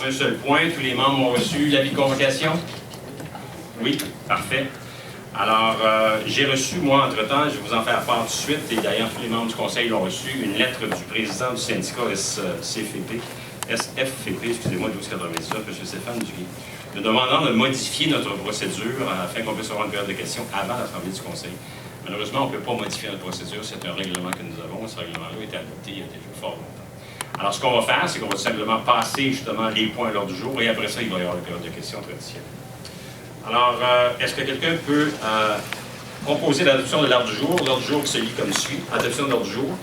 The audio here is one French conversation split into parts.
Un seul point. Tous les membres ont reçu l'avis de convocation? Oui, parfait. Alors, j'ai reçu, moi, entre-temps, je vais vous en faire part tout de suite, et d'ailleurs, tous les membres du Conseil l'ont reçu, une lettre du président du syndicat SFPP, excusez-moi, 1299, M. Stéphane Duguay, nous demandant de modifier notre procédure afin qu'on puisse avoir une période de questions avant l'Assemblée du Conseil. Malheureusement, on ne peut pas modifier notre procédure, c'est un règlement que nous avons, ce règlement-là a été adopté il y a déjà fort longtemps. Alors, ce qu'on va faire, c'est qu'on va tout simplement passer justement les points à l'ordre du jour, et après ça, il va y avoir la période de questions traditionnelle. Alors, est-ce que quelqu'un peut proposer l'adoption de l'ordre du jour? L'ordre du jour se lit comme suit. Adoption de l'ordre du jour.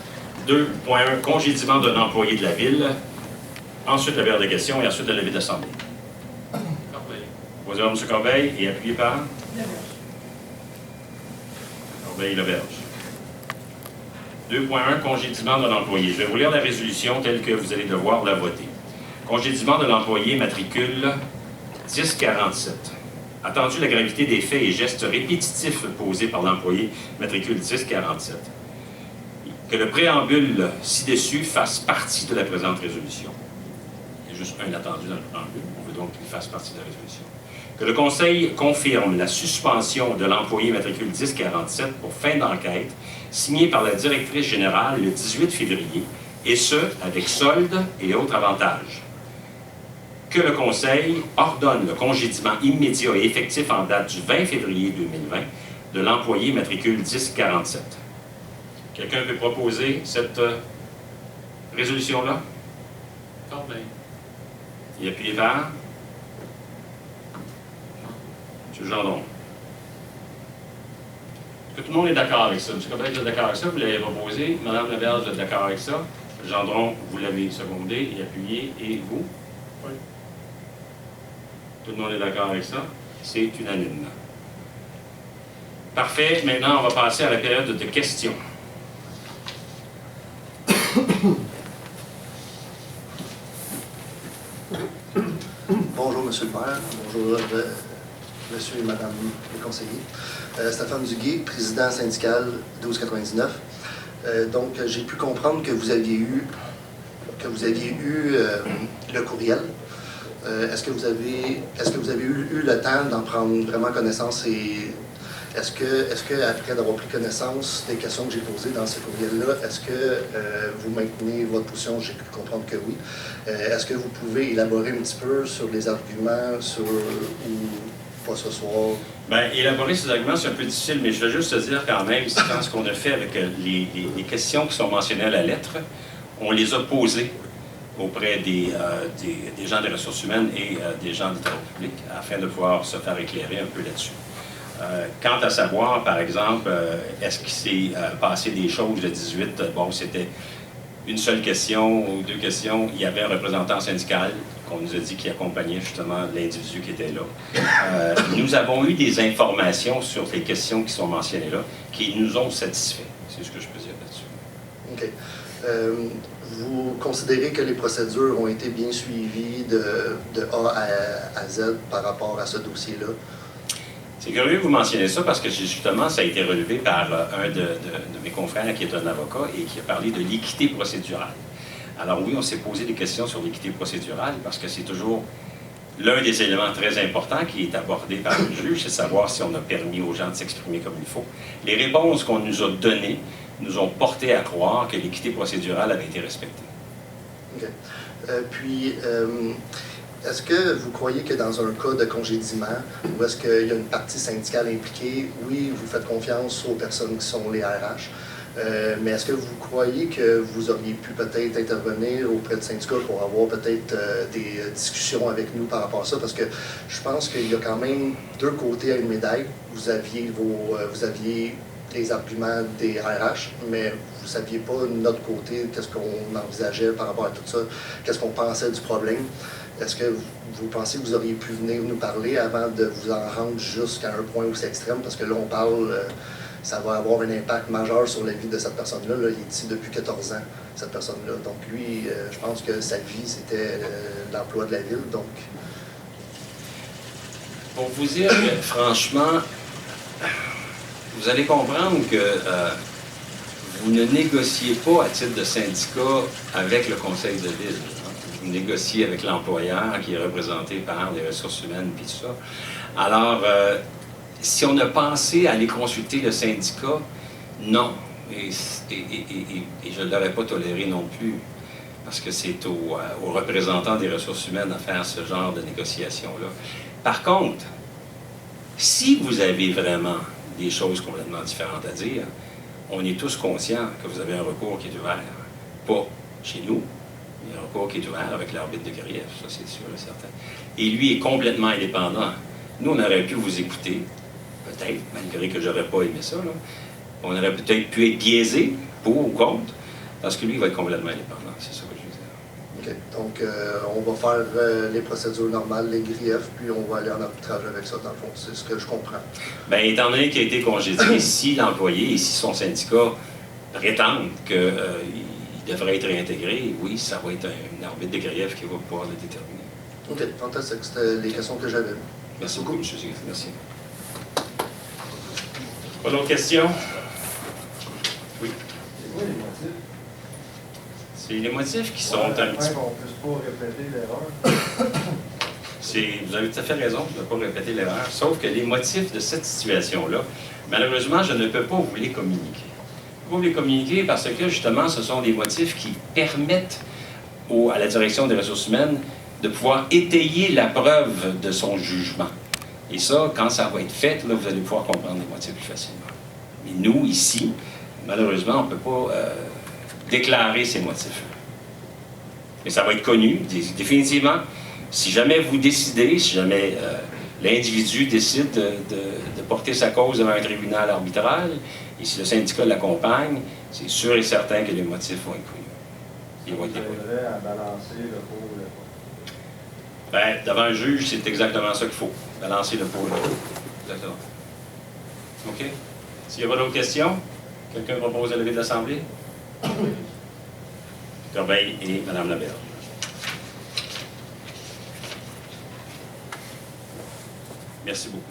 2.1. Congédiement d'un employé de la Ville. Ensuite, la période de questions et ensuite la levée de l'Assemblée. Corbeil. Posé par M. Corbeil et appuyé par? Corbeil-Leberge. 2.1. Congédiement d'un employé. Je vais vous lire la résolution telle que vous allez devoir la voter. Congédiement de l'employé matricule 1047. Attendu la gravité des faits et gestes répétitifs posés par l'employé matricule 1047. Que le préambule ci-dessus fasse partie de la présente résolution. Il y a juste un attendu dans le préambule, on veut donc qu'il fasse partie de la résolution. Que le Conseil confirme la suspension de l'employé matricule 1047 pour fin d'enquête, signée par la directrice générale le 18 février, et ce, avec solde et autres avantages. Que le Conseil ordonne le congédiement immédiat et effectif en date du 20 février 2020 de l'employé matricule 1047. Quelqu'un peut proposer cette résolution-là? Corbeil. Et appuyé par? M. Gendron. Est-ce que tout le monde est d'accord avec ça? M. Corbeil, vous êtes d'accord avec ça? Vous l'avez proposé. Mme Leberge, vous êtes d'accord avec ça? Gendron, vous l'avez secondé et appuyé. Et vous? Oui. Tout le monde est d'accord avec ça? C'est unanime. Parfait. Maintenant, on va passer à la période de questions. Bonjour, Monsieur le maire. Bonjour, Monsieur et Madame les conseillers. Stéphane Duguay, président syndical 1299. Donc, j'ai pu comprendre que vous aviez eu le courriel. Est-ce que vous avez eu le temps d'en prendre vraiment connaissance et est-ce que après d'avoir pris connaissance des questions que j'ai posées dans ce courriel-là, est-ce que vous maintenez votre position? J'ai pu comprendre que oui. Est-ce que vous pouvez élaborer un petit peu sur les arguments ou pas ce soir? Bien, élaborer ces arguments, c'est un peu difficile, mais je veux juste te dire quand même, c'est ce qu'on a fait avec les questions qui sont mentionnées à la lettre, on les a posées auprès des gens des ressources humaines et des gens des travaux publics, afin de pouvoir se faire éclairer un peu là-dessus. Quant à savoir, par exemple, est-ce qu'il s'est passé des choses le 18, bon, c'était une seule question ou deux questions, il y avait un représentant syndical qu'on nous a dit qui accompagnait justement l'individu qui était là. Nous avons eu des informations sur les questions qui sont mentionnées là, qui nous ont satisfaits. C'est ce que je peux dire là-dessus. OK. Vous considérez que les procédures ont été bien suivies de A à Z par rapport à ce dossier-là? C'est curieux que vous mentionniez ça parce que justement, ça a été relevé par un de mes confrères qui est un avocat et qui a parlé de l'équité procédurale. Alors oui, on s'est posé des questions sur l'équité procédurale parce que c'est toujours l'un des éléments très importants qui est abordé par le juge, c'est savoir si on a permis aux gens de s'exprimer comme il faut. Les réponses qu'on nous a données nous ont porté à croire que l'équité procédurale avait été respectée. OK. Est-ce que vous croyez que dans un cas de congédiement, où est-ce qu'il y a une partie syndicale impliquée, oui, vous faites confiance aux personnes qui sont les RH, mais est-ce que vous croyez que vous auriez pu peut-être intervenir auprès de syndicats pour avoir peut-être des discussions avec nous par rapport à ça? Parce que je pense qu'il y a quand même deux côtés à une médaille. Vous aviez les arguments des RH, mais vous ne saviez pas de notre côté qu'est-ce qu'on envisageait par rapport à tout ça, qu'est-ce qu'on pensait du problème. Est-ce que vous pensez que vous auriez pu venir nous parler avant de vous en rendre jusqu'à un point où c'est extrême? Parce que là, on parle, ça va avoir un impact majeur sur la vie de cette personne-là. Là, il est ici depuis 14 ans, cette personne-là. Donc lui, je pense que sa vie, c'était l'emploi de la ville. Donc... Pour vous dire que, franchement, vous allez comprendre que vous ne négociez pas à titre de syndicat avec le conseil de ville. vous négociez avec l'employeur qui est représenté par les ressources humaines puis tout ça. Alors, si on a pensé à aller consulter le syndicat, non. Et je ne l'aurais pas toléré non plus, parce que c'est aux représentants des ressources humaines à faire ce genre de négociation-là. Par contre, si vous avez vraiment des choses complètement différentes à dire, on est tous conscients que vous avez un recours qui est ouvert. Pas chez nous, il y a un recours qui est ouvert avec l'arbitre de Grief, ça c'est sûr et certain. Et lui est complètement indépendant. Nous, on aurait pu vous écouter, peut-être, malgré que j'aurais pas aimé ça, là. On aurait peut-être pu être biaisé, pour ou contre, parce que lui, il va être complètement indépendant, c'est ça que je veux dire. OK. Donc, on va faire les procédures normales, les griefs, puis on va aller en arbitrage avec ça, dans le fond. C'est ce que je comprends. Bien, étant donné qu'il a été congédié, si l'employé et si son syndicat prétendent qu'il devrait être réintégré, oui, ça va être un arbitre de grief qui va pouvoir le déterminer. OK, fantastique. C'était les questions que j'avais. Merci beaucoup, M. Ziff. Merci. Pas d'autres questions? Oui. C'est quoi les motifs? C'est les motifs qui sont un petit peu... On ne puisse pas répéter l'erreur. Vous avez tout à fait raison, je ne vais pas répéter l'erreur. Sauf que les motifs de cette situation-là, malheureusement, je ne peux pas vous les communiquer. Je ne peux pas vous les communiquer parce que, justement, ce sont des motifs qui permettent à la direction des ressources humaines de pouvoir étayer la preuve de son jugement. Et ça, quand ça va être fait, là, vous allez pouvoir comprendre les motifs plus facilement. Mais nous, ici, malheureusement, on ne peut pas déclarer ces motifs. Mais ça va être connu, définitivement. Si jamais vous décidez, si jamais l'individu décide de porter sa cause devant un tribunal arbitral, et si le syndicat l'accompagne, c'est sûr et certain que les motifs vont être connus. Ils vont être déposés. À balancer le pour ou le contre. Bien, devant un juge, c'est exactement ça qu'il faut. Balancer le pour et le contre. Exactement. OK? S'il n'y a pas d'autres questions, quelqu'un propose de lever de l'Assemblée? Corbeil et Mme Laberge. Merci beaucoup.